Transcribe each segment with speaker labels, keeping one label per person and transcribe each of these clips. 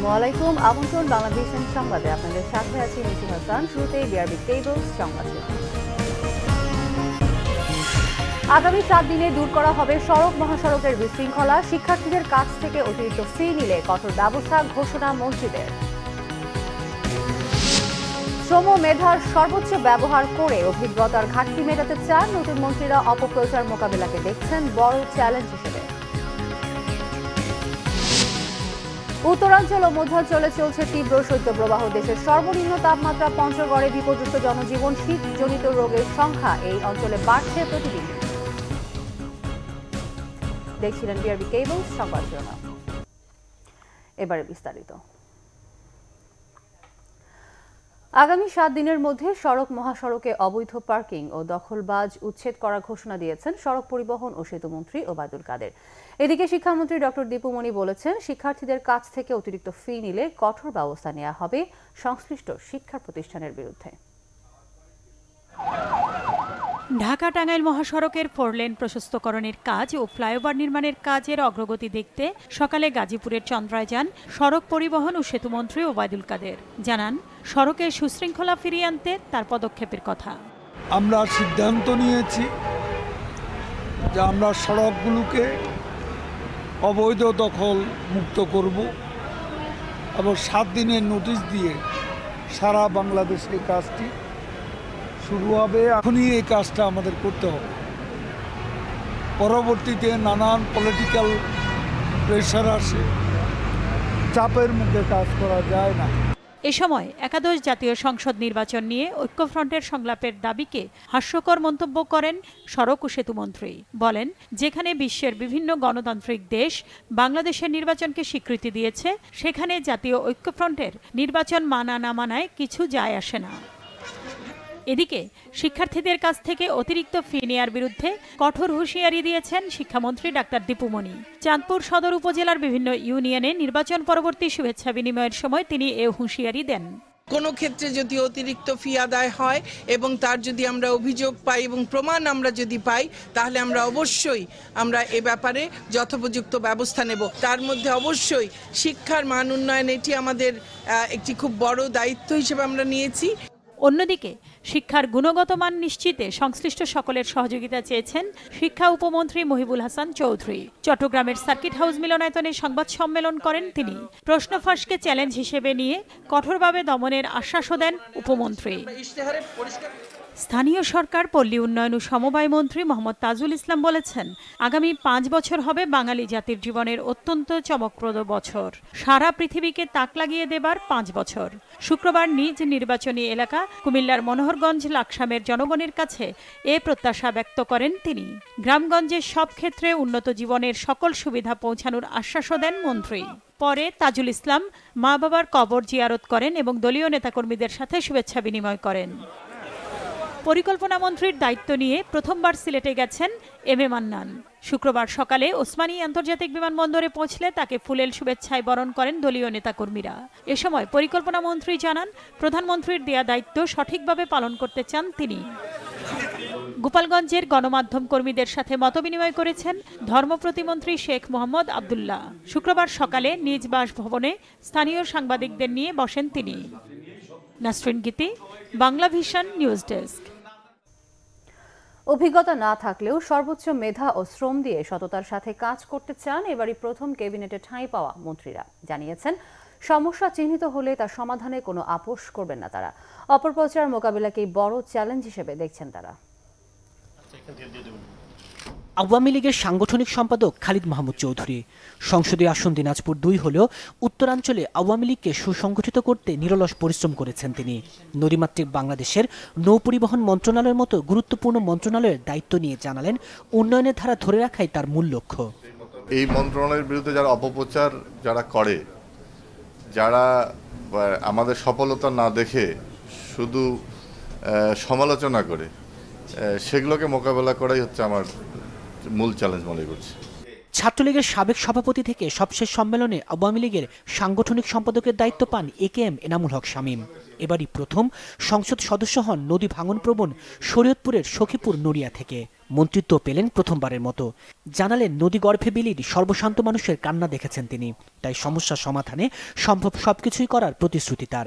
Speaker 1: আসসালামু আলাইকুম। আমন্ত্রণ বাংলাদেশ সংবাদে আপনাদের সাথে আছি নিশি হাসান। শুরুতেই বিআরবি কেবলস সংবাদ। আগামী 7 দিনে দূর করা হবে সড়ক মহাসড়কের বিশৃঙ্খলা। শিক্ষার্থীদের কাছ থেকে অতিরিক্ত ফি নিলে কঠোর ব্যবস্থা ঘোষণা মন্ত্রীদের। শ্রম মেধার সর্বোচ্চ ব্যবহার করে অভিজ্ঞতার ঘাটতি মেটাতে চান নতুন মন্ত্রীরা। অপপ্রচার মোকাবিলাকে দেখছেন বড় চ্যালেঞ্জ হিসেবে। উত্তরাঞ্চল ও মধ্যাঞ্চলে চলছে তীব্র শৈত্যপ্রবাহ। দেশের সর্বনিম্ন তাপমাত্রা পঞ্চগড়ে বিপর্যস্ত জনজীবন। শীতজনিত রোগের সংখ্যা এই অঞ্চলে বাড়ছে প্রতিদিন। দেখছিলেন বিআরবি কেবলস সংবাদ শিরোনাম। এবারে বিস্তারিত। আগামী 7 দিনের মধ্যে সড়ক মহাসড়কে অবৈধ পার্কিং ও দখলবাজ উচ্ছেদ করার ঘোষণা দিয়েছেন সড়ক পরিবহন ও সেতুমন্ত্রী ওবায়দুল কাদের। এদিকে শিক্ষামন্ত্রী ডক্টর দীপু মনি বলেছেন, শিক্ষার্থীদের কাছ থেকে অতিরিক্ত ফি নিলে কঠোর ব্যবস্থা নেওয়া হবে সংশ্লিষ্ট শিক্ষা প্রতিষ্ঠানের বিরুদ্ধে।
Speaker 2: ঢাকা টাঙ্গাইল মহাসড়কের 4 লেন প্রশস্তকরণের কাজ ও ফ্লাইওভার নির্মাণের কাজের অগ্রগতি দেখতে সকালে গাজীপুরের চন্দ্রায় যান সড়ক পরিবহন ও সেতুমন্ত্রী ওবায়দুল কাদের। জানান, সড়কে সুশৃঙ্খলা ফিরিয়ে আনতে তার পদক্ষেপের কথা।
Speaker 3: আমরা সিদ্ধান্ত নিয়েছি যে আমরা সড়কগুলোকে অবৈধ দখল মুক্ত করব এবং 7 দিনের নোটিশ দিয়ে সারা বাংলাদেশে কাজটি শুরু হবে। এখনই এই কাজটা আমাদের করতে হবে। পরবর্তীতে নানান পলিটিক্যাল প্রেশার আসে, চাপের মুখে কাজ করা যায় না।
Speaker 2: এ সময় একাদশ জাতীয় সংসদ নির্বাচন নিয়ে ঐক্যফ্রন্টের সংলাপের দাবিকে হাস্যকর মন্তব্য করেন সড়ক ও সেতুমন্ত্রী। বলেন, যেখানে বিশ্বের বিভিন্ন গণতান্ত্রিক দেশ বাংলাদেশের নির্বাচনকে স্বীকৃতি দিয়েছে, সেখানে জাতীয় ঐক্যফ্রন্টের নির্বাচন মানা না মানায় কিছু যায় আসে না। এদিকে শিক্ষার্থীদের কাছ থেকে অতিরিক্ত ফি নেয়ার বিরুদ্ধে কঠোর হুঁশিয়ারি দিয়েছেন শিক্ষামন্ত্রী ডাক্তার দীপু মনি। চাঁদপুর সদর উপজেলার বিভিন্ন ইউনিয়নে নির্বাচন পরবর্তী শুভেচ্ছা বিনিময়ের সময় তিনি এ হুঁশিয়ারি দেন।
Speaker 4: কোনো ক্ষেত্রে যদি অতিরিক্ত ফি আদায় হয় এবং তার যদি আমরা অভিযোগ পাই এবং প্রমাণ আমরা যদি পাই, তাহলে অবশ্যই এ ব্যাপারে যথোপযুক্ত ব্যবস্থা নেব। তার মধ্যে অবশ্যই শিক্ষার মান উন্নয়ন, এটি আমাদের একটি খুব বড় দায়িত্ব হিসেবে আমরা নিয়েছি।
Speaker 2: অন্যদিকে শিক্ষার গুণগত মান নিশ্চিতে সংশ্লিষ্ট সকলের সহযোগিতা চেয়েছেন শিক্ষা উপমন্ত্রী মহিবুল হাসান চৌধুরী। চট্টগ্রামের সার্কিট হাউস মিলনায়তনে সংবাদ সম্মেলন করেন তিনি। প্রশ্ন ফাঁসকে চ্যালেঞ্জ হিসেবে নিয়ে কঠোরভাবে দমনের আশ্বাসও দেন উপমন্ত্রী। স্থানীয় সরকার, পল্লী উন্নয়ন ও সমবায় মন্ত্রী মোহাম্মদ তাজুল ইসলাম বলেছেন, আগামী 5 বছর হবে বাঙালি জাতির জীবনের অত্যন্ত চমকপ্রদ বছর। সারা পৃথিবীকে তাক লাগিয়ে দেবার 5 বছর। শুক্রবার নিজ নির্বাচনী এলাকা কুমিল্লার মনোহরগঞ্জ লাকসামের জনগণের কাছে এ প্রত্যাশা ব্যক্ত করেন তিনি। গ্রামগঞ্জের সব ক্ষেত্রে উন্নত জীবনের সকল সুবিধা পৌঁছানোর আশ্বাসও দেন মন্ত্রী। পরে তাজুল ইসলাম মা বাবার কবর জিয়ারত করেন এবং দলীয় নেতাকর্মীদের সাথে শুভেচ্ছা বিনিময় করেন। পরিকল্পনা মন্ত্রীর দায়িত্ব নিয়ে প্রথমবার সিলেটে গেছেন এম এ মান্নান। শুক্রবার সকালে ওসমানী আন্তর্জাতিক বিমানবন্দরে পৌঁছলে তাকে ফুলেল শুভেচ্ছায় বরণ করেন দলীয় নেতাকর্মীরা। এ সময় পরিকল্পনা মন্ত্রী জানান, প্রধানমন্ত্রীর দেয়া দায়িত্ব সঠিকভাবে পালন করতে চান তিনি। গোপালগঞ্জের গণমাধ্যম কর্মীদের সাথে মতবিনিময় করেছেন ধর্ম প্রতিমন্ত্রী শেখ মোহাম্মদ আবদুল্লাহ। শুক্রবার সকালে নিজ বাসভবনে স্থানীয় সাংবাদিকদের নিয়ে বসেন তিনি। নাসরিন গীতি, বাংলা ভিশন নিউজ ডেস্ক।
Speaker 1: অভিজ্ঞতা না থাকলেও সর্বোচ্চ মেধা ও শ্রম দিয়ে সততার সাথে কাজ করতে চান এবারই প্রথম ক্যাবিনেটে ঠাঁই পাওয়া মন্ত্রীরা। জানিয়েছেন, সমস্যা চিহ্নিত হলে তার সমাধানে কোনো আপোষ করবেন না তারা। অপপ্রচার মোকাবিলাকেই বড় চ্যালেঞ্জ হিসেবে দেখছেন তারা।
Speaker 5: আওয়ামী লীগের সাংগঠনিক সম্পাদক খালিদ মাহমুদ চৌধুরী। সংসদীয় আসন দিনাজপুর 2 হলেও উত্তরাঞ্চলে আওয়ামী লীগকে সুসংগঠিত করতে নিরলস পরিশ্রম করেছেন তিনি। নদীমাতৃক বাংলাদেশের নৌপরিবহন মন্ত্রণালয়ের মতো গুরুত্বপূর্ণ মন্ত্রণালয়ের দায়িত্ব নিয়ে জানালেন, উন্নয়নের ধারা ধরে রাখাই তার মূল লক্ষ্য।
Speaker 6: এই মন্ত্রণালয়ের বিরুদ্ধে যারা অপপ্রচার করে, যারা আমাদের সফলতা না দেখে শুধু সমালোচনা করে, সেগুলোকে মোকাবেলা করাই হচ্ছে আমার মূল চ্যালেঞ্জ মনে করছি।
Speaker 5: ছাত্রলীগের সাবেক সভাপতি থেকে সবশেষ সম্মেলনে আওয়ামী লীগের সাংগঠনিক সম্পাদকের দায়িত্ব পান AKM এনামুল হক শামীম। এবারই প্রথম সংসদ সদস্য হন নদী ভাঙন প্রবণ শরীয়তপুরের সখীপুর নড়িয়া থেকে। মন্ত্রিত্ব পেলেন প্রথমবারের মতো। জানালেন নদী গর্ভে বিলীন সর্বশান্ত মানুষের কান্না দেখেছেন তিনি, তাই সমস্যা সমাধানে সম্ভব সবকিছুই করার প্রতিশ্রুতি তার।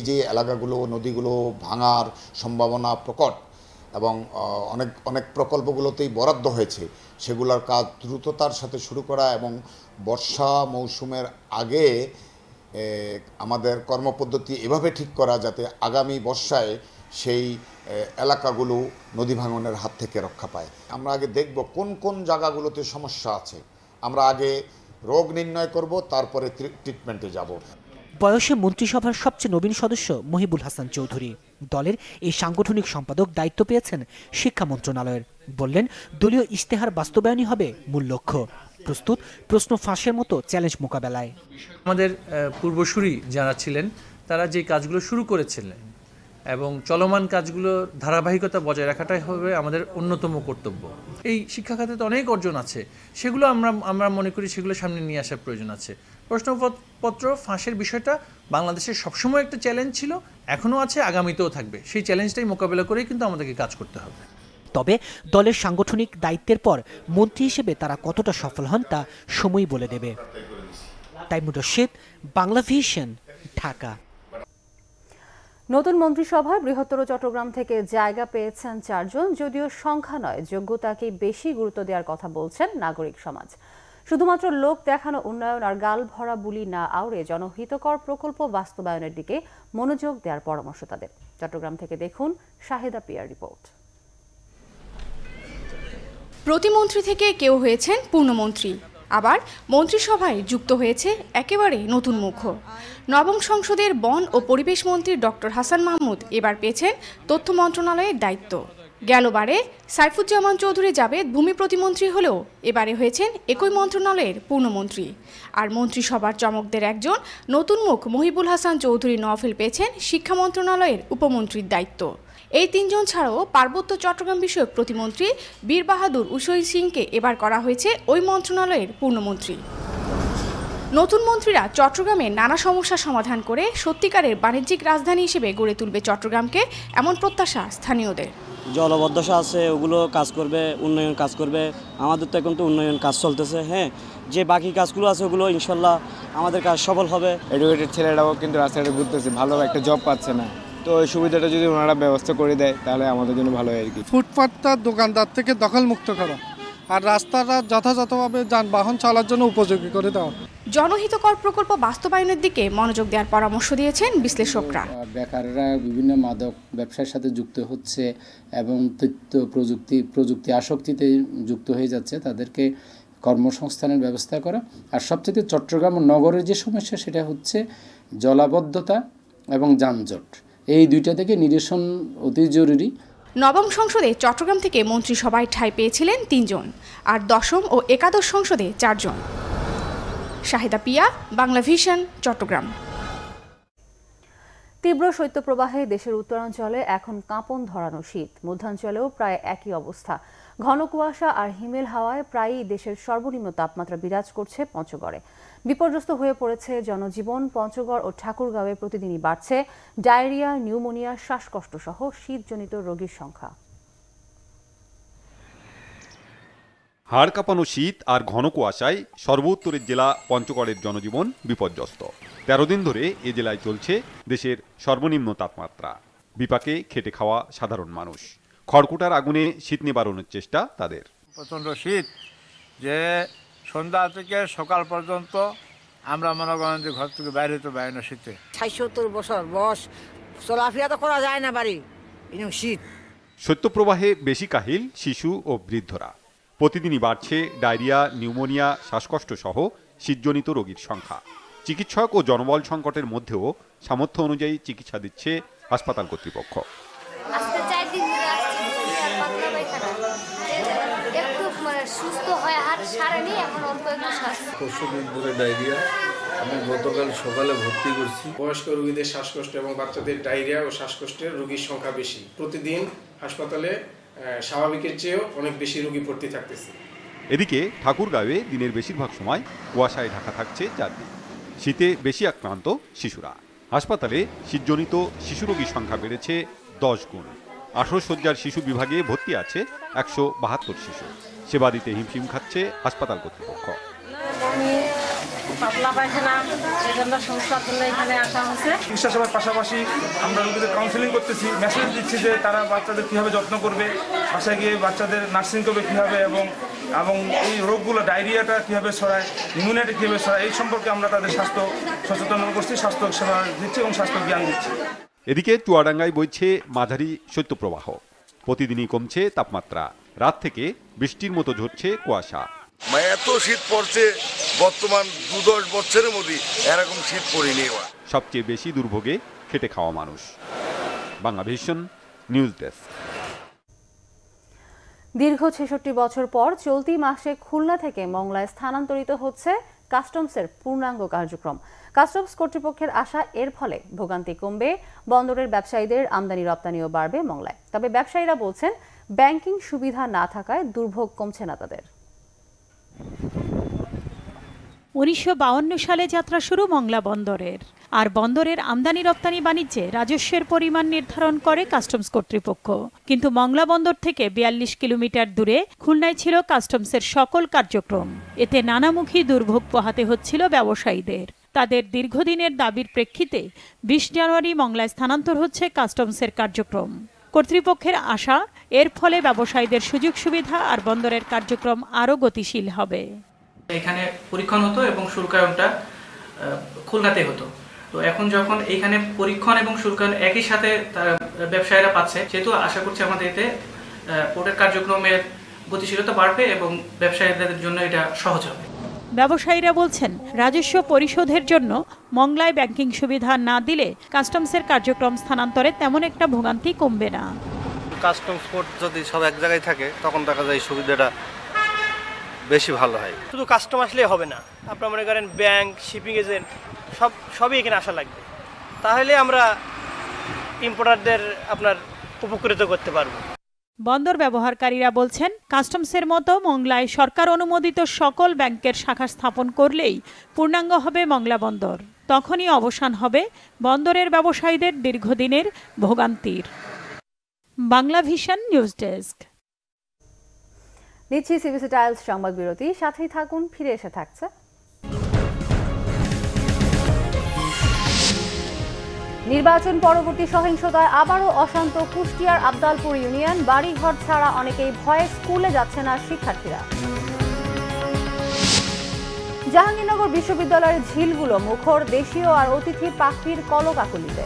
Speaker 7: যে এলাকাগুলো নদীগুলো ভাঙার সম্ভাবনা প্রকট এবং অনেক প্রকল্পগুলোতেই বরাদ্দ হয়েছে, সেগুলোর কাজ দ্রুততার সাথে শুরু করা এবং বর্ষা মৌসুমের আগে আমাদের কর্মপদ্ধতি এভাবে ঠিক করা যাতে আগামী বর্ষায় সেই এলাকাগুলো নদী ভাঙনের হাত থেকে রক্ষা পায়। আমরা আগে দেখব কোন কোন জায়গাগুলোতে সমস্যা আছে, আমরা আগে রোগ নির্ণয় করব, তারপরে ট্রিটমেন্টে যাব।
Speaker 5: বয়সে মন্ত্রিসভার সবচেয়ে নবীন সদস্য মহিবুল হাসান চৌধুরী। দলের এই সাংগঠনিক সম্পাদক দায়িত্ব পেয়েছেন শিক্ষা মন্ত্রণালয়ের। বললেন, দলীয় ইশতেহার বাস্তবায়নই হবে মূল লক্ষ্য। প্রস্তুত প্রশ্ন ফাঁসের মতো চ্যালেঞ্জ মোকাবেলায়।
Speaker 8: আমাদের পূর্বসূরি যারা ছিলেন তারা যে কাজগুলো শুরু করেছিলেন এবং চলমান কাজগুলোর ধারাবাহিকতা বজায় রাখাটাই হবে আমাদের অন্যতম কর্তব্য। এই শিক্ষা খাতে তো অনেক অর্জন আছে, সেগুলো আমরা মনে করি সেগুলো সামনে নিয়ে আসার প্রয়োজন আছে। প্রশ্নপত্র ফাঁসের বিষয়টা বাংলাদেশের সবসময় একটা চ্যালেঞ্জ ছিল, এখনও আছে, আগামীতেও থাকবে। সেই চ্যালেঞ্জটাই মোকাবেলা করেই কিন্তু আমাদেরকে কাজ করতে হবে।
Speaker 5: তবে দলের সাংগঠনিক দায়িত্বের পর মন্ত্রী হিসেবে তারা কতটা সফল হন তা সময়ই বলে দেবে। তাইমুর রশিদ, বাংলা ভিশন, ঢাকা।
Speaker 1: নতুন মন্ত্রিসভায় বৃহত্তর চট্টগ্রাম থেকে জায়গা পেয়েছেন 4 জন। যদিও সংখ্যা নয়, যোগ্যতাকেই বেশি গুরুত্ব দেওয়ার কথা বলছেন নাগরিক সমাজ। শুধুমাত্র লোক দেখানো উন্নয়ন আর গাল ভরা বুলি না আউড়ে জনহিতকর প্রকল্প বাস্তবায়নের দিকে মনোযোগ দেওয়ার পরামর্শ তাদের। চট্টগ্রাম থেকে দেখুন শাহিদা পিয়ার রিপোর্ট।
Speaker 9: প্রতিমন্ত্রী থেকে কেউ হয়েছেন পূর্ণমন্ত্রী, আবার মন্ত্রিসভায় যুক্ত হয়েছে একেবারে নতুন মুখ। নবম সংসদের বন ও পরিবেশ মন্ত্রী ডক্টর হাসান মাহমুদ এবার পেয়েছেন তথ্য মন্ত্রণালয়ের দায়িত্ব। গেলবারে সাইফুজ্জামান চৌধুরী জাবেদ ভূমি প্রতিমন্ত্রী হলেও এবারে হয়েছেন একই মন্ত্রণালয়ের পূর্ণমন্ত্রী। আর মন্ত্রিসভার চমকদের একজন নতুন মুখ মহিবুল হাসান চৌধুরী নওফেল পেয়েছেন শিক্ষা মন্ত্রণালয়ের উপমন্ত্রীর দায়িত্ব। এই 3 জন ছাড়াও পার্বত্য চট্টগ্রাম বিষয়ক প্রতিমন্ত্রী বীর বাহাদুর উসই সিংকে এবার করা হয়েছে ওই মন্ত্রণালয়ের পূর্ণমন্ত্রী। নতুন মন্ত্রীরা চট্টগ্রামে নানা সমস্যা সমাধান করে সত্যিকারের বাণিজ্যিক রাজধানী হিসেবে গড়ে তুলবে চট্টগ্রামকে, এমন প্রত্যাশা স্থানীয়দের।
Speaker 10: জলবদ্ধতা আছে, ওগুলো কাজ করবে, উন্নয়ন কাজ করবে। আমাদের তো এখন তো উন্নয়ন কাজ চলতেছে, যে বাকি কাজগুলো আছে ওগুলো ইনশাল্লাহ আমাদের কাজ সফল হবে।
Speaker 11: এডুকেটেড ছেলেরাও কিন্তু রাস্তাটা ঘুরতেছে, ভালো একটা জব পাচ্ছে না, তো ওই সুবিধাটা যদি ওনারা ব্যবস্থা করে দেয় তাহলে আমাদের জন্য ভালো হয় আর কি।
Speaker 3: ফুটপাতটা দোকানদার থেকে দখলমুক্ত করা আর রাস্তাটা যথাযথভাবে যানবাহন চলার জন্য উপযোগী করে দেওয়া।
Speaker 9: জনহিতকর প্রকল্প বাস্তবায়নের দিকে মনোযোগ দেওয়ার পরামর্শ দিয়েছেন বিশ্লেষকরা।
Speaker 12: বেকাররা বিভিন্ন মাদক ব্যবসার সাথে যুক্ত হচ্ছে এবং তথ্য প্রযুক্তি আসক্তিতে যুক্ত হয়ে যাচ্ছে, তাদেরকে কর্মসংস্থানের ব্যবস্থা করা। আর সবচেয়ে চট্টগ্রাম নগরের যে সমস্যা সেটা হচ্ছে জলাবদ্ধতা এবং যানজট, এই দুইটা থেকে নিরসন অতি জরুরি।
Speaker 9: নবম সংসদে চট্টগ্রাম থেকে মন্ত্রিসভায় ঠাঁই পেয়েছিলেন 3 জন, আর দশম ও একাদশ সংসদে 4 জন। শাহিদা পিয়া, বাংলা ভিশন, চট্টগ্রাম।
Speaker 1: তীব্র শৈত্যপ্রবাহে দেশের উত্তরাঞ্চলে এখন কাঁপন ধরানো শীত, মধ্যাঞ্চলেও প্রায় একই অবস্থা। ঘন কুয়াশা আর হিমেল হাওয়ায় প্রায়ই দেশের সর্বনিম্ন তাপমাত্রা বিরাজ করছে পঞ্চগড়ে। বিপর্যস্ত হয়ে পড়েছে জনজীবন। পঞ্চগড় ও ঠাকুরগাঁওয়ে প্রতিদিনই বাড়ছে ডায়রিয়া, নিউমোনিয়া, শ্বাসকষ্ট সহ শীতজনিত রোগীর সংখ্যা।
Speaker 13: হাড় কাঁপানো শীত আর ঘন কুয়াশায় সর্বোত্তরের জেলা পঞ্চগড়ের জনজীবন বিপর্যস্ত। 13 দিন ধরে এ জেলায় চলছে দেশের সর্বনিম্ন তাপমাত্রা। বিপাকে খেটে খাওয়া সাধারণ মানুষ। খড়কুটার আগুনে শীত নিবারণের চেষ্টা তাদের।
Speaker 14: প্রচণ্ড শীত, যে সন্ধ্যা থেকে সকাল পর্যন্ত আমরা মনে করেন যে ঘর থেকে বাইরে তো বাইরে না, শীতে
Speaker 15: ৬৭ বছর বয়স, চলাফেরা তো করা যায় না বাড়ি, শীত।
Speaker 13: শৈত্যপ্রবাহে বেশি কাহিল শিশু ও বৃদ্ধরা। প্রতিদিনই বাড়ছে ডায়রিয়া, নিউমোনিয়া, শ্বাসকষ্ট সহ শীতজনিত রোগীর সংখ্যা। চিকিৎসক ও জনবল সংকটের মধ্যেও সামর্থ্য অনুযায়ী চিকিৎসা দিচ্ছে হাসপাতাল কর্তৃপক্ষ।
Speaker 16: ডায়রিয়া আমি গতকাল সকালে ভর্তি করছি।
Speaker 17: বয়স্ক রোগীদের শ্বাসকষ্ট এবং বাচ্চাদের ডায়রিয়া ও শ্বাসকষ্টের রোগীর সংখ্যা বেশি। প্রতিদিন হাসপাতালে স্বাভাবিকের চেয়েও অনেক বেশি রোগী ভর্তি থাকতেছে।
Speaker 13: এদিকে ঠাকুরগাঁওয়ে দিনের বেশিরভাগ সময় কুয়াশায় ঢাকা থাকছে চারদিক। শীতে বেশি আক্রান্ত শিশুরা। হাসপাতালে শীতজনিত শিশুরোগীর সংখ্যা বেড়েছে 10 গুণ। 18 শয্যার শিশু বিভাগে ভর্তি আছে 172 শিশু। সেবা দিতে হিমশিম খাচ্ছে হাসপাতাল কর্তৃপক্ষ।
Speaker 18: পাতলা পায়খানা, এজন্য সংস্থার জন্য এখানে আসা হয়েছে।
Speaker 19: চিকিৎসা সেবার পাশাপাশি আমরা রোগীদের কাউন্সিলিং করতেছি, মেসেজ দিচ্ছি যে তারা বাচ্চাদের কীভাবে যত্ন করবে, বাসায় গিয়ে বাচ্চাদের নার্সিং করবে কীভাবে, এবং এই রোগগুলো ডায়রিয়াটা কীভাবে ছড়ায়, নিউমোনিয়াটা কীভাবে ছড়ায়, এই সম্পর্কে আমরা তাদের স্বাস্থ্য সচেতন করছি, স্বাস্থ্য সেবা দিচ্ছি এবং স্বাস্থ্য জ্ঞান দিচ্ছি।
Speaker 13: এদিকে চুয়াডাঙ্গায় বইছে মাঝারি শৈত্যপ্রবাহ। প্রতিদিনই কমছে তাপমাত্রা। রাত থেকে বৃষ্টির মতো ঝরছে কুয়াশা।
Speaker 20: এত শীত পড়ছে, বর্তমান 2-10 বছরের মধ্যে এরকম শীত পড়েনি।
Speaker 13: সবচেয়ে বেশি দুর্ভোগে খেটে খাওয়া মানুষ। Banglavision news desk.
Speaker 1: দীর্ঘ 66 বছর পর চলতি মাসে খুলনা থেকে মংলায় স্থানান্তরিত হচ্ছে কাস্টমসের পূর্ণাঙ্গ কার্যক্রম। কাস্টমস কর্তৃপক্ষের আশা এর ফলে ভোগান্তি কমবে, বন্দরের ব্যবসায়ীদের আমদানি রপ্তানিও বাড়বে মংলায়। তবে ব্যবসায়ীরা বলছেন ব্যাংকিং সুবিধা না থাকায় দুর্ভোগ কমছে না তাদের।
Speaker 2: 1952 সালে যাত্রা শুরু মংলা বন্দরের। আর বন্দরের আমদানি রপ্তানি বাণিজ্যে রাজস্বের পরিমাণ নির্ধারণ করে কাস্টমস কর্তৃপক্ষ। কিন্তু মংলা বন্দর থেকে 42 কিলোমিটার দূরে খুলনায় ছিল কাস্টমসের সকল কার্যক্রম। এতে নানামুখী দুর্ভোগ পোহাতে হচ্ছিল ব্যবসায়ীদের। তাদের দীর্ঘদিনের দাবির প্রেক্ষিতে 20 জানুয়ারি মংলায় স্থানান্তর হচ্ছে কাস্টমসের কার্যক্রম। কর্তৃপক্ষের আশা এর ফলে ব্যবসায়ীদের সুযোগ সুবিধা আর বন্দরের কার্যক্রম আরও গতিশীল হবে।
Speaker 21: এখানে পরীক্ষণ হতো এবং শুল্কায়নটা খুলনাতে হতো। তো এখন যখন এখানে পরীক্ষণ এবং শুল্কায়ন একই সাথে ব্যবসায়ীরা পাচ্ছে, সেহেতু আশা করছি আমাদের এতে পোর্টের কার্যক্রমের গতিশীলতা বাড়বে এবং ব্যবসায়ীদের জন্য এটা সহজ হবে।
Speaker 2: ব্যবসায়ীরা বলছেন রাজস্ব পরিশোধের জন্য মংলায় ব্যাংকিং সুবিধা না দিলে কাস্টমসের কার্যক্রম স্থানান্তরে তেমন একটা ভোগান্তি কমবে না।
Speaker 22: কাস্টমস পোর্ট যদি সব এক জায়গায় থাকে তখন দেখা যায় সুবিধাটা বেশি ভালো হয়।
Speaker 23: শুধু কাস্টম আসলেই হবে না, আপনার মনে করেন ব্যাংক, শিপিং এজেন্ট সবই এখানে আসা লাগবে। তাহলে আমরা ইম্পোর্টারদের আপনার উপকৃত করতে পারবো।
Speaker 2: বন্দর ব্যবহারকারীরা বলছেন কাস্টমসের মতো মংলায় সরকার অনুমোদিত সকল ব্যাংকের শাখা স্থাপন করলেই পূর্ণাঙ্গ হবে মংলা বন্দর। তখনই অবসান হবে বন্দরের ব্যবসায়ীদের দীর্ঘদিনের ভোগান্তির। Banglavision news desk.
Speaker 1: নিচ্ছি সিবিসি টাইলস সংবাদ বিরতি, সাথেই থাকুন, ফিরে এসে থাকছে। নির্বাচন পরবর্তী সহিংসতায় আবারও অশান্ত কুষ্টিয়ার আবদালপুর ইউনিয়ন। বাড়িঘর ছাড়া অনেকেই ভয়ে স্কুলে যাচ্ছে না শিক্ষার্থীরা। জাহাঙ্গীরনগর বিশ্ববিদ্যালয়ের ঝিলগুলো মুখর দেশীয় আর অতিথি পাখির কলকাকলিতে।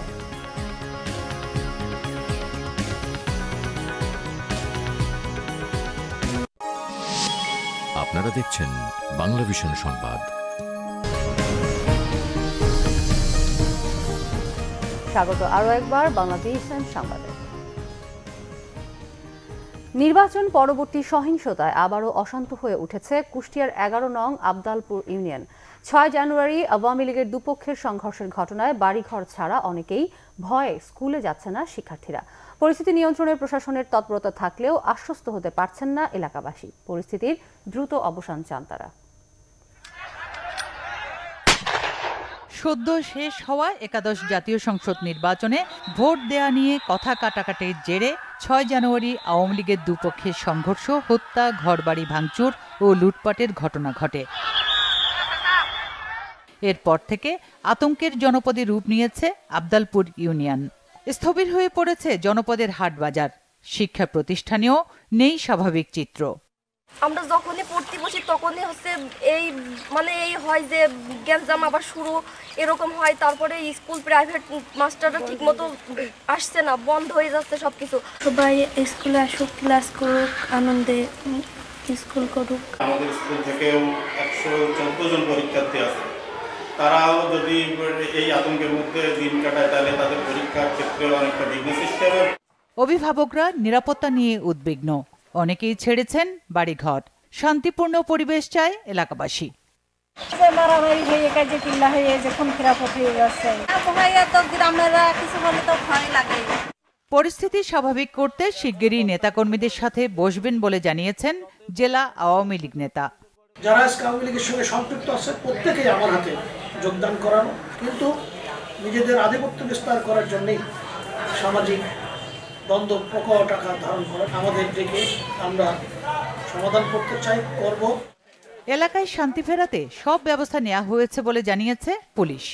Speaker 24: আপনারা দেখছেন বাংলাভিশন সংবাদ।
Speaker 1: স্বাগত আরও একবার বাংলাভিশন সংবাদে। নির্বাচন পরবর্তী সহিংসতায় আবারও অশান্ত হয়ে উঠেছে কুষ্টিয়ার 11 নং আবদালপুর ইউনিয়ন। 6 জানুয়ারি আওয়ামী লীগের দুপক্ষের সংঘর্ষের ঘটনায় বাড়িঘর ছাড়া অনেকেই ভয়ে স্কুলে যাচ্ছে না শিক্ষার্থীরা। পরিস্থিতি নিয়ন্ত্রণে প্রশাসনের তৎপরতা থাকলেও আশ্বস্ত হতে পারছেন না এলাকাবাসী। পরিস্থিতির দ্রুত অবসান চান তারা।
Speaker 25: সদ্য শেষ হওয়া একাদশ জাতীয় সংসদ নির্বাচনে ভোট দেয়া নিয়ে কথা কাটাকাটির জেরে 6 জানুয়ারি আওয়ামী লীগের দুপক্ষের সংঘর্ষ, হত্যা, ঘরবাড়ি ভাঙচুর ও লুটপাটের ঘটনা ঘটে। এরপর থেকে আতঙ্কের জনপদে রূপ নিয়েছে আবদালপুর ইউনিয়ন। স্থবির হয়ে পড়েছে জনপদের হাট বাজার। শিক্ষা প্রতিষ্ঠানেও নেই স্বাভাবিক চিত্র।
Speaker 26: আমরা যখনই পড়তে বসি তখনই এই হয় যে গ্যাঞ্জাম আবার শুরু, এরকম হয়। তারপরে স্কুল প্রাইভেট মাস্টাররা ঠিক মতো আসছে না, বন্ধ হয়ে যাচ্ছে সবকিছু।
Speaker 27: সবাই স্কুলে আসুক, ক্লাস করুক, আনন্দে স্কুল করুক।
Speaker 28: আমাদের স্কুল থেকেও 114 জন পরীক্ষার্থী আছে। তারাও যদি এই আতঙ্কের মধ্যে দিন কাটায় তাহলে তাদের পরীক্ষার ক্ষেত্রেও অনেকটা বিঘ্ন সৃষ্টি হবে।
Speaker 25: অভিভাবকরা নিরাপত্তা নিয়ে উদ্বিগ্ন। অনেকেই ছেড়েছেন বাড়িঘর। শান্তিপূর্ণ পরিবেশ চায় এলাকাবাসী।
Speaker 27: মারামারি হয়ে গেছে, চিল্লা হয়ে যে খুন খারাপ হয়ে যাচ্ছে। গ্রামেরা কিছু হলে তো ভয় লাগে।
Speaker 25: পরিস্থিতি স্বাভাবিক করতে শিগগিরই নেতাকর্মীদের সাথে বসবেন বলে জানিয়েছেন জেলা আওয়ামী লীগ নেতা।
Speaker 3: যারা আজকে আওয়ামী লীগের সঙ্গে সম্পৃক্ত আছে প্রত্যেকেই আমার হাতে যোগদান করানো, কিন্তু নিজেদের আধিপত্য বিস্তার করার জন্যই সামাজিক দ্বন্দ্ব প্রকট আকার ধারণ করে আমাদের ডেকে আমরা সমাধান করতে চাই, করব।
Speaker 25: এলাকায় শান্তি ফেরাতে সব ব্যবস্থা নেওয়া হয়েছে বলে জানিয়েছে পুলিশ।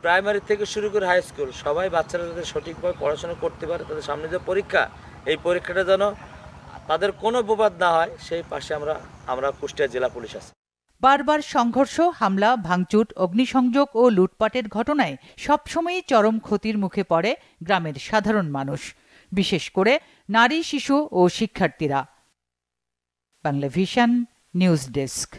Speaker 4: প্রাইমারি থেকে শুরু করে হাই স্কুল সবাই বাচ্চারা যাতে সঠিকভাবে পড়াশোনা করতে পারে, তাদের সামনে যে পরীক্ষা, এই পরীক্ষাটা যেন তাদের কোনো বিবাদ না হয়, সেই পাশে আমরা কুষ্টিয়া জেলা পুলিশ আছে।
Speaker 25: বারবার সংঘর্ষ, হামলা, ভাঙচুর, অগ্নিসংযোগ ও লুটপাটের ঘটনায় সবসময়ই চরম ক্ষতির মুখে পড়ে গ্রামের সাধারণ মানুষ, বিশেষ করে নারী, শিশু ও শিক্ষার্থীরা। Bangla vision news desk.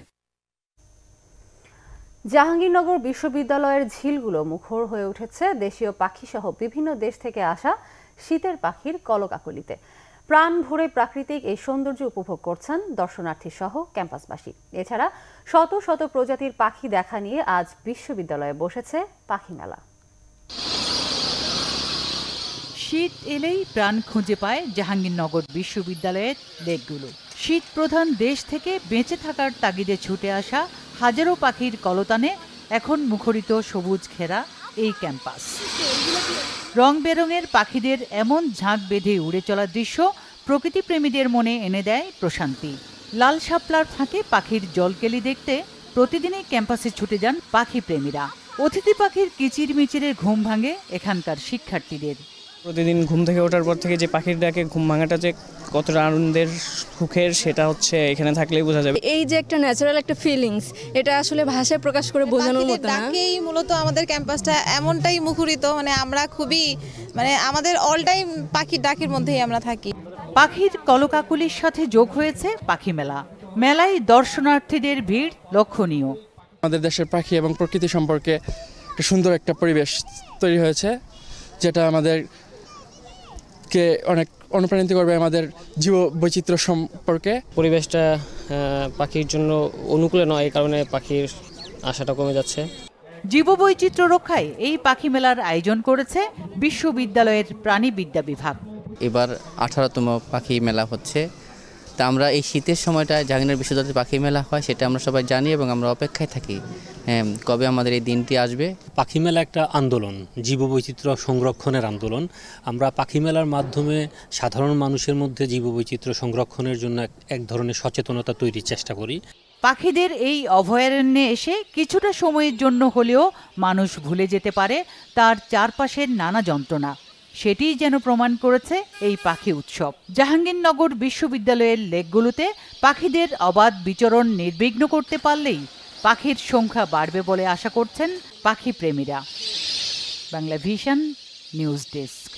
Speaker 1: Jahangirnagar বিশ্ববিদ্যালয়ের ঝিলগুলো মুখর হয়ে উঠেছে দেশীয় পাখিসহ বিভিন্ন দেশ থেকে আসা শীতের পাখির কলকাকলিতে। প্রাণ ভরে প্রাকৃতিক এই সৌন্দর্য উপভোগ করছেন দর্শনার্থী সহ ক্যাম্পাসবাসী। এছাড়া শত শত প্রজাতির পাখি দেখা নিয়ে আজ বিশ্ববিদ্যালয়ে বসেছে পাখি মেলা।
Speaker 25: শীত এলেই প্রাণ খুঁজে পায় জাহাঙ্গীরনগর বিশ্ববিদ্যালয়ের লেকগুলো। শীত প্রধান দেশ থেকে বেঁচে থাকার তাগিদে ছুটে আসা হাজারো পাখির কলতানে এখন মুখরিত সবুজ ঘেরা এই ক্যাম্পাস। রং বেরঙের পাখিদের এমন ঝাঁক বেঁধে উড়ে চলার দৃশ্য প্রকৃতিপ্রেমীদের মনে এনে দেয় প্রশান্তি। লাল শাপলার ফাঁকে পাখির জলকেলি দেখতে প্রতিদিনই ক্যাম্পাসে ছুটে যান পাখি প্রেমীরা। অতিথি পাখির কিচিরমিচিরের ঘুম ভাঙে এখানকার শিক্ষার্থীদের।
Speaker 5: প্রতিদিন ঘুম থেকে ওঠার পর থেকে যে পাখির ডাকে ঘুম ভাঙাটা যে কতটা আনন্দের, সুখের, সেটা হচ্ছে এখানে থাকলেই বোঝা যাবে।
Speaker 6: এই যে একটা ন্যাচারাল একটা ফিলিংস, এটা আসলে ভাষায় প্রকাশ করে বোঝানোর মতো না।
Speaker 7: ডাকেই মূলত আমাদের ক্যাম্পাসটা এমনটাই মুখরিত, আমরা খুবই আমাদের অল টাইম পাখির ডাকের মধ্যেই আমরা থাকি।
Speaker 25: পাখির কলকাকলির সাথে যোগ হয়েছে পাখি মেলা। মেলায় দর্শনার্থীদের ভিড় লক্ষণীয়।
Speaker 5: আমাদের দেশের পাখি এবং প্রকৃতি সম্পর্কে সুন্দর একটা পরিবেশ তৈরি হয়েছে, যেটা আমাদেরকে অনেক অনুপ্রাণিত করবে আমাদের জীব বৈচিত্র্য সম্পর্কে।
Speaker 8: পরিবেশটা পাখির জন্য অনুকূলে নয়, এই কারণে পাখির আশাটা কমে যাচ্ছে।
Speaker 25: জীববৈচিত্র্য রক্ষায় এই পাখি মেলার আয়োজন করেছে বিশ্ববিদ্যালয়ের প্রাণীবিদ্যা বিভাগ।
Speaker 10: এবার 18তম পাখি মেলা হচ্ছে। তা আমরা এই শীতের সময়টা জাহাঙ্গীরনগর বিশ্ববিদ্যালয়ের পাখি মেলা হয়, সেটা আমরা সবাই জানি এবং আমরা অপেক্ষায় থাকি কবে আমাদের এই দিনটি আসবে।
Speaker 11: পাখি মেলা একটা আন্দোলন, জীববৈচিত্র্য সংরক্ষণের আন্দোলন। আমরা পাখি মেলার মাধ্যমে সাধারণ মানুষের মধ্যে জীববৈচিত্র্য সংরক্ষণের জন্য এক ধরনের সচেতনতা তৈরির চেষ্টা করি।
Speaker 25: পাখিদের এই অভয়ারণ্যে এসে কিছুটা সময়ের জন্য হলেও মানুষ ভুলে যেতে পারে তার চারপাশের নানা যন্ত্রণা। সেটিই যেন প্রমাণ করেছে এই পাখি উৎসব। জাহাঙ্গীরনগর বিশ্ববিদ্যালয়ের লেকগুলোতে পাখিদের অবাধ বিচরণ নির্বিঘ্ন করতে পারলেই পাখির সংখ্যা বাড়বে বলে আশা করছেন পাখি প্রেমীরা। Bangla vision news desk.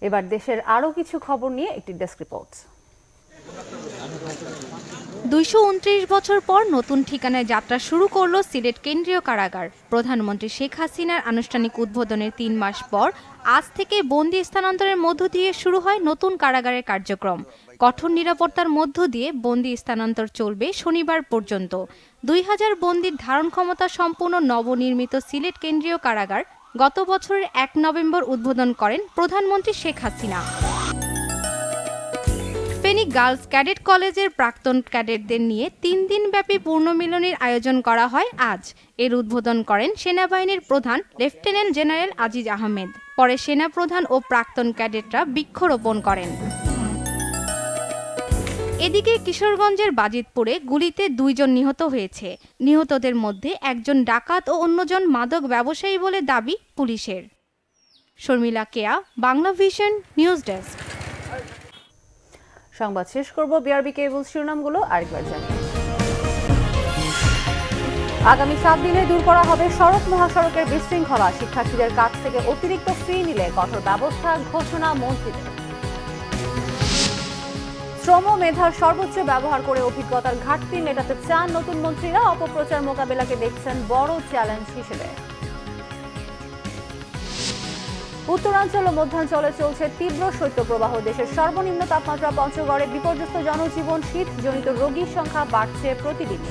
Speaker 1: এবার দেশের আরও কিছু খবর নিয়ে একটি ডেস্ক রিপোর্ট।
Speaker 29: ২২৯ বছর পর নতুন ঠিকানায় যাত্রা শুরু করল সিলেট কেন্দ্রীয় কারাগার। প্রধানমন্ত্রী শেখ হাসিনার আনুষ্ঠানিক উদ্বোধনের ৩ মাস পর আজ থেকে বন্দি স্থানান্তরের মধ্য দিয়ে শুরু হয় নতুন কারাগারের কার্যক্রম। কঠোর নিরাপত্তার মধ্য দিয়ে বন্দি স্থানান্তর চলবে শনিবার পর্যন্ত। ২০০০ বন্দির ধারণ ক্ষমতা সম্পূর্ণ নবনির্মিত সিলেট কেন্দ্রীয় কারাগার গত বছরের ১ নভেম্বর উদ্বোধন করেন প্রধানমন্ত্রী শেখ হাসিনা। ফেনী গার্লস ক্যাডেট কলেজের প্রাক্তন ক্যাডেটদের নিয়ে ৩ দিনব্যাপী পূর্ণমিলনীর আয়োজন করা হয় আজ। এর উদ্বোধন করেন সেনাবাহিনীর প্রধান লেফটেন্যান্ট জেনারেল আজিজ আহমেদ। পরে সেনাপ্রধান ও প্রাক্তন ক্যাডেটরা বৃক্ষরোপণ করেন। এদিকে কিশোরগঞ্জের বাজিতপুরে গুলিতে 2 জন নিহত হয়েছে। নিহতদের মধ্যে একজন ডাকাত ও অন্যজন মাদক ব্যবসায়ী বলে দাবি পুলিশের। শর্মিলা কেয়া, বাংলা ভিশন নিউজ ডেস্ক।
Speaker 1: সংবাদ শেষ করব বিআরবি কেবল শিরোনামগুলো আরেকবার জানিয়ে। আগামী 7 দিনে দূর করা হবে সড়ক মহাসড়কের বিশৃঙ্খলা। শিক্ষার্থীদের কাছ থেকে অতিরিক্ত ফি নিলে কঠোর ব্যবস্থা ঘোষণা মন্ত্রীদের। শ্রম মেধার সর্বোচ্চ ব্যবহার করে অভিজ্ঞতার ঘাটতি মেটাতে চান নতুন মন্ত্রীরা। অপপ্রচার মোকাবেলাকে দেখছেন বড় চ্যালেঞ্জ হিসেবে। উত্তরাঞ্চল ও মধ্যাঞ্চলে চলছে তীব্র শৈত্যপ্রবাহ। দেশের সর্বনিম্ন তাপমাত্রা পঞ্চগড়ে। বিপর্যস্ত জনজীবন। শীতজনিত রোগীর সংখ্যা বাড়ছে প্রতিদিন।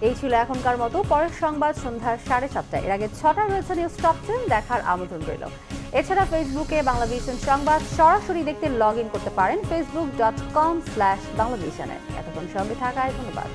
Speaker 1: এই ছিল এখনকার মতো। পরের সংবাদ সন্ধ্যা 7:30। এর আগে 6টায় রয়েছে নিউজ টপ 10, দেখার আমন্ত্রণ রইল। এছাড়া ফেসবুকে বাংলাভিশন সংবাদ সরাসরি দেখতে লগ ইন করতে পারেন facebook.com/বাংলাভিশনে। এতক্ষণ সঙ্গে থাকায় ধন্যবাদ।